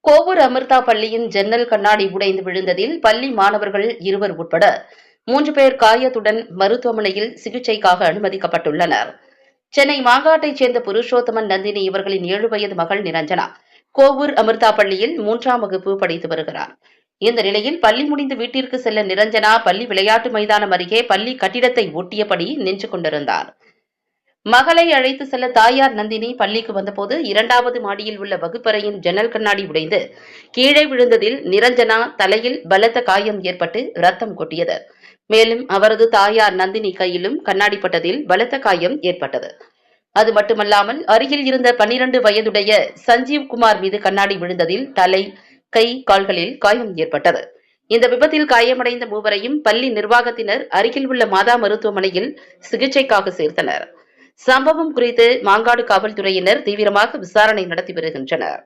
கோவூர் அமிர்தா பள்ளியின் ஜன்னல் கண்ணாடி உடைந்து விழுந்ததில் பள்ளி மாணவர்கள் 2 உட்பட 3 பேர் காயத்துடன் மருத்துவமனையில் சிகிச்சைக்காக அனுமதிக்கப்பட்டுள்ளனர். சென்னை மாங்காட்டைச் சேர்ந்த புருஷோத்தமன் நந்தினி இவர்களின் 7 வயது மகள் நிரஞ்சனா கோவூர் அமிர்தா பள்ளியில் 3ஆம் வகுப்பு படித்து வருகிறார். இந்த நிலையில் பள்ளி முடிந்து வீட்டிற்கு செல்ல நிரஞ்சனா பள்ளி விளையாட்டு மைதானம் அருகே பள்ளி கட்டிடத்தை ஒட்டியபடி நின்று கொண்டிருந்தார். மகளை அழைத்து செல்ல தாயார் நந்தினி பள்ளிக்கு வந்தபோது 2வது மாடியில் உள்ள வகுப்பறையின் ஜன்னல் கண்ணாடி உடைந்து கீழே விழுந்ததில் நிரஞ்சனா தலையில் பலத்த காயம் ஏற்பட்டு ரத்தம் கொட்டியது. மேலும் அவரது தாயார் நந்தினி கையிலும் கண்ணாடி பட்டதில் பலத்த காயம் ஏற்பட்டது. அது மட்டுமல்லாமல் அருகில் இருந்த 12 வயதுடைய சஞ்சீவ் குமார் மீது கண்ணாடி விழுந்ததில் தலை, கை, கால்களில் காயம் ஏற்பட்டது. இந்த விபத்தில் காயமடைந்த மூவரையும் பள்ளி நிர்வாகத்தினர் அருகில் உள்ள மாதா மருத்துவமனையில் சிகிச்சைக்காக சேர்த்தனர். சம்பவம் குறித்து மாங்காடு காவல்துறையினர் தீவிரமாக விசாரணை நடத்தி வருகின்றனர்.